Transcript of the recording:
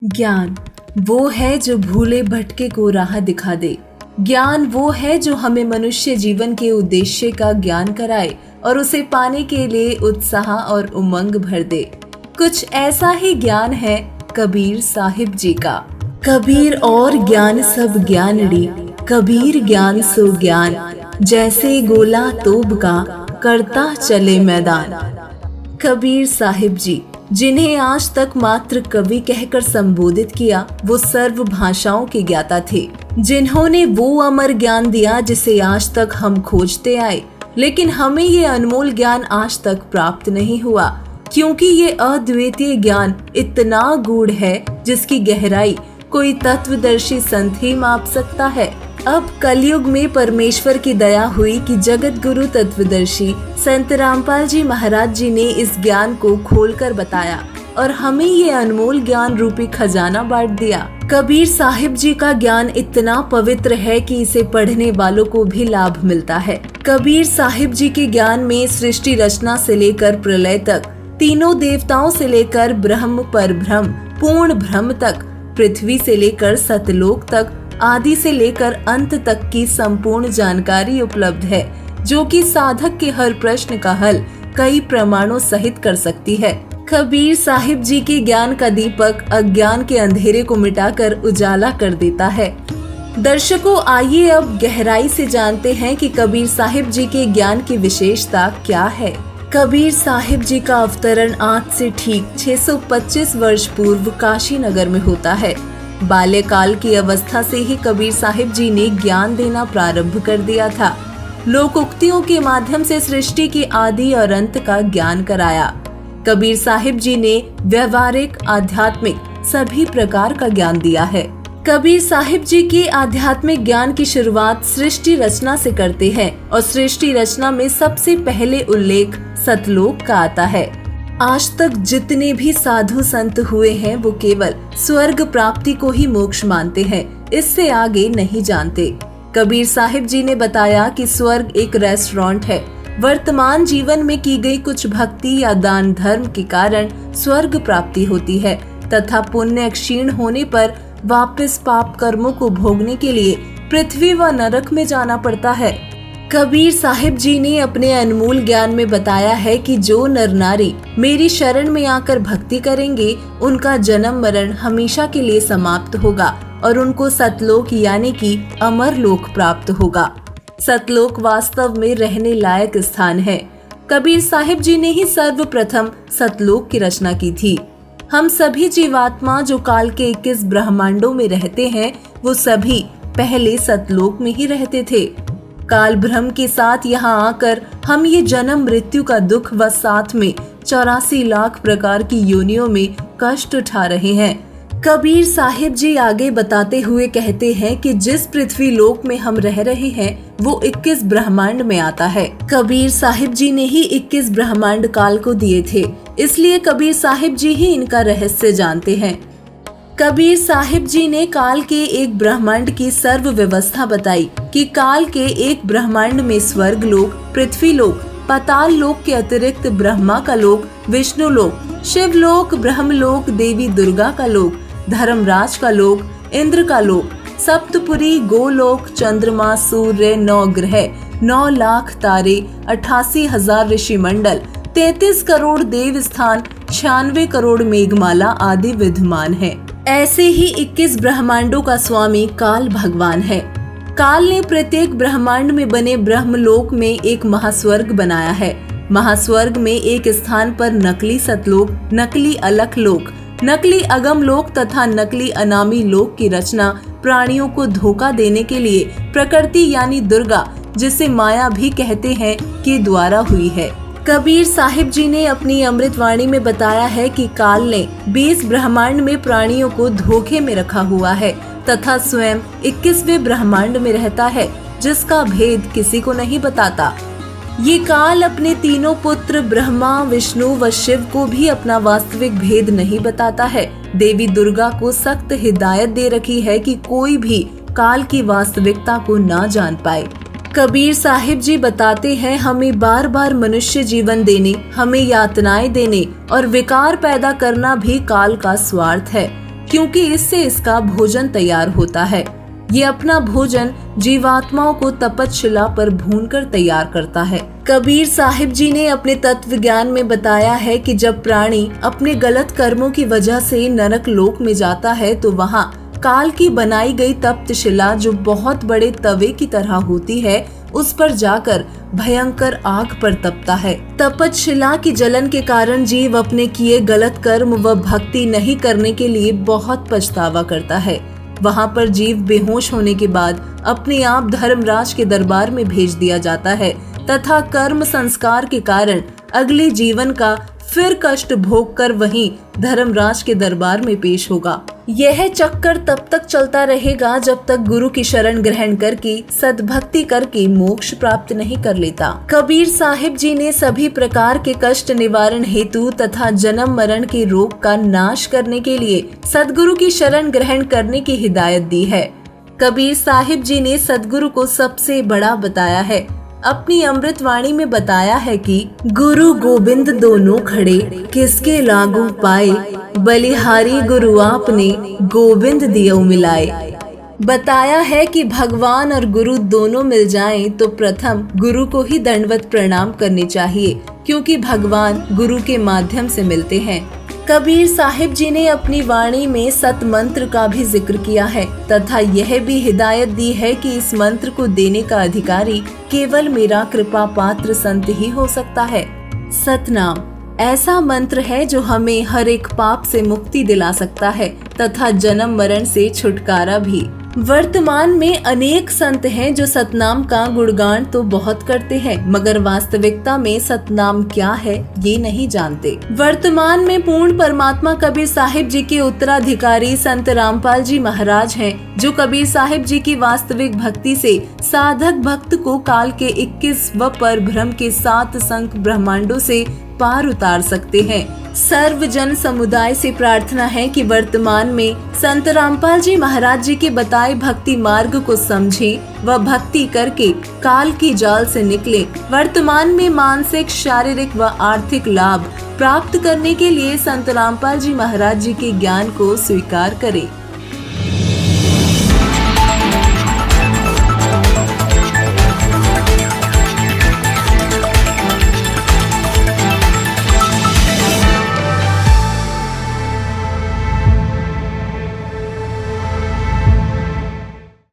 ज्ञान वो है जो भूले भटके को राह दिखा दे। ज्ञान वो है जो हमें मनुष्य जीवन के उद्देश्य का ज्ञान कराए और उसे पाने के लिए उत्साह और उमंग भर दे। कुछ ऐसा ही ज्ञान है कबीर साहिब जी का। कबीर और ज्ञान सब ज्ञानड़ी, कबीर ज्ञान सो ज्ञान, जैसे गोला तोब का करता चले मैदान। कबीर साहिब जी, जिन्हें आज तक मात्र कवि कहकर संबोधित किया, वो सर्व भाषाओं के ज्ञाता थे। जिन्होंने वो अमर ज्ञान दिया जिसे आज तक हम खोजते आए, लेकिन हमें ये अनमोल ज्ञान आज तक प्राप्त नहीं हुआ, क्योंकि ये अद्वितीय ज्ञान इतना गूढ़ है जिसकी गहराई कोई तत्वदर्शी संत ही माप सकता है। अब कलयुग में परमेश्वर की दया हुई कि जगत गुरु तत्वदर्शी संत रामपाल जी महाराज जी ने इस ज्ञान को खोलकर बताया और हमें ये अनमोल ज्ञान रूपी खजाना बांट दिया। कबीर साहिब जी का ज्ञान इतना पवित्र है कि इसे पढ़ने वालों को भी लाभ मिलता है। कबीर साहिब जी के ज्ञान में सृष्टि रचना से लेकर प्रलय तक, तीनों देवताओं से लेकर ब्रह्म पर ब्रह्म पूर्ण ब्रह्म तक, पृथ्वी से लेकर सतलोक तक, आदि से लेकर अंत तक की संपूर्ण जानकारी उपलब्ध है, जो कि साधक के हर प्रश्न का हल कई प्रमाणों सहित कर सकती है। कबीर साहिब जी के ज्ञान का दीपक अज्ञान के अंधेरे को मिटाकर उजाला कर देता है। दर्शकों, आइए अब गहराई से जानते हैं कि कबीर साहिब जी के ज्ञान की विशेषता क्या है। कबीर साहिब जी का अवतरण आज से ठीक 625 वर्ष पूर्व काशी नगर में होता है। बाल्यकाल की अवस्था से ही कबीर साहिब जी ने ज्ञान देना प्रारंभ कर दिया था। लोकोक्तियों के माध्यम से सृष्टि के आदि और अंत का ज्ञान कराया। कबीर साहिब जी ने व्यवहारिक, आध्यात्मिक सभी प्रकार का ज्ञान दिया है। कबीर साहिब जी के आध्यात्मिक ज्ञान की शुरुआत सृष्टि रचना से करते हैं और सृष्टि रचना में सबसे पहले उल्लेख सतलोक का आता है। आज तक जितने भी साधु संत हुए हैं वो केवल स्वर्ग प्राप्ति को ही मोक्ष मानते हैं, इससे आगे नहीं जानते। कबीर साहिब जी ने बताया कि स्वर्ग एक रेस्टोरेंट है। वर्तमान जीवन में की गई कुछ भक्ति या दान धर्म के कारण स्वर्ग प्राप्ति होती है तथा पुण्य क्षीण होने पर वापस पाप कर्मों को भोगने के लिए पृथ्वी व नरक में जाना पड़ता है। कबीर साहिब जी ने अपने अनमोल ज्ञान में बताया है कि जो नर नारी मेरी शरण में आकर भक्ति करेंगे, उनका जन्म मरण हमेशा के लिए समाप्त होगा और उनको सतलोक यानी कि अमर लोक प्राप्त होगा। सतलोक वास्तव में रहने लायक स्थान है। कबीर साहिब जी ने ही सर्वप्रथम सतलोक की रचना की थी। हम सभी जीवात्मा जो काल के 21 ब्रह्मांडों में रहते हैं, वो सभी पहले सतलोक में ही रहते थे। काल ब्रह्म के साथ यहाँ आकर हम ये जन्म मृत्यु का दुख व साथ में 84 लाख प्रकार की योनियों में कष्ट उठा रहे हैं। कबीर साहिब जी आगे बताते हुए कहते हैं कि जिस पृथ्वी लोक में हम रह रहे हैं वो 21 ब्रह्मांड में आता है। कबीर साहिब जी ने ही 21 ब्रह्मांड काल को दिए थे, इसलिए कबीर साहिब जी ही इनका रहस्य जानते हैं। कबीर साहिब जी ने काल के एक ब्रह्मांड की सर्व व्यवस्था बताई कि काल के एक ब्रह्मांड में स्वर्ग लोक, पृथ्वी लोक, पाताल लोक के अतिरिक्त ब्रह्मा का लोक, विष्णु लोक, शिव लोक, ब्रह्मलोक, देवी दुर्गा का लोक, धर्मराज का लोक, इंद्र का लोक, सप्तपुरी, गोलोक, चंद्रमा, सूर्य, 9 ग्रह, 9 लाख तारे, 88,000 ऋषि मंडल, 33 करोड़ देव स्थान, 96 करोड़ मेघमाला आदि विद्यमान है। ऐसे ही 21 ब्रह्मांडों का स्वामी काल भगवान है। काल ने प्रत्येक ब्रह्मांड में बने ब्रह्मलोक में एक महास्वर्ग बनाया है। महास्वर्ग में एक स्थान पर नकली सतलोक, नकली अलख लोक, नकली अगम लोक तथा नकली अनामी लोक की रचना प्राणियों को धोखा देने के लिए प्रकृति यानी दुर्गा, जिसे माया भी कहते हैं, के द्वारा हुई है। कबीर साहिब जी ने अपनी अमृतवाणी में बताया है कि काल ने 20 ब्रह्मांड में प्राणियों को धोखे में रखा हुआ है तथा स्वयं 21वें ब्रह्मांड में रहता है, जिसका भेद किसी को नहीं बताता। ये काल अपने तीनों पुत्र ब्रह्मा, विष्णु व शिव को भी अपना वास्तविक भेद नहीं बताता है। देवी दुर्गा को सख्त हिदायत दे रखी है कि कोई भी काल की वास्तविकता को ना जान पाए। कबीर साहिब जी बताते हैं, हमें बार बार मनुष्य जीवन देने, हमें यातनाएं देने और विकार पैदा करना भी काल का स्वार्थ है। क्योंकि इससे इसका भोजन तैयार होता है। ये अपना भोजन जीवात्माओं को तपतशिला पर भूनकर तैयार करता है। कबीर साहिब जी ने अपने तत्व ज्ञान में बताया है कि जब प्राणी अपने गलत कर्मों की वजह से नरक लोक में जाता है तो वहाँ काल की बनाई गई तप्तशिला, जो बहुत बड़े तवे की तरह होती है, उस पर जाकर भयंकर आग पर तपता है। तपतशिला की जलन के कारण जीव अपने किए गलत कर्म व भक्ति नहीं करने के लिए बहुत पछतावा करता है। वहाँ पर जीव बेहोश होने के बाद अपने आप धर्मराज के दरबार में भेज दिया जाता है तथा कर्म संस्कार के कारण अगले जीवन का फिर कष्ट भोग कर वहीं धर्मराज के दरबार में पेश होगा। यह चक्कर तब तक चलता रहेगा जब तक गुरु की शरण ग्रहण करके सद्भक्ति करके मोक्ष प्राप्त नहीं कर लेता। कबीर साहिब जी ने सभी प्रकार के कष्ट निवारण हेतु तथा जन्म मरण के रोग का नाश करने के लिए सद्गुरु की शरण ग्रहण करने की हिदायत दी है। कबीर साहिब जी ने सद्गुरु को सबसे बड़ा बताया है। अपनी अमृत वाणी में बताया है कि गुरु गोविंद दोनों खड़े किसके लागू पाए, बलिहारी गुरु आपने गोविंद दियो मिलाए। बताया है कि भगवान और गुरु दोनों मिल जाएं तो प्रथम गुरु को ही दंडवत प्रणाम करने चाहिए, क्योंकि भगवान गुरु के माध्यम से मिलते हैं। कबीर साहिब जी ने अपनी वाणी में सत मंत्र का भी जिक्र किया है तथा यह भी हिदायत दी है कि इस मंत्र को देने का अधिकारी केवल मेरा कृपा पात्र संत ही हो सकता है। सतनाम ऐसा मंत्र है जो हमें हर एक पाप से मुक्ति दिला सकता है तथा जन्म मरण से छुटकारा भी। वर्तमान में अनेक संत हैं जो सतनाम का गुणगान तो बहुत करते हैं, मगर वास्तविकता में सतनाम क्या है ये नहीं जानते। वर्तमान में पूर्ण परमात्मा कबीर साहिब जी के उत्तराधिकारी संत रामपाल जी महाराज हैं, जो कबीर साहिब जी की वास्तविक भक्ति से साधक भक्त को काल के 21 व परब्रह्म के 7 संख ब्रह्मांडों से पार उतार सकते हैं। सर्व जन समुदाय से प्रार्थना है कि वर्तमान में संत रामपाल जी महाराज जी के बताए भक्ति मार्ग को समझें व भक्ति करके काल की जाल से निकले। वर्तमान में मानसिक, शारीरिक व आर्थिक लाभ प्राप्त करने के लिए संत रामपाल जी महाराज जी के ज्ञान को स्वीकार करें।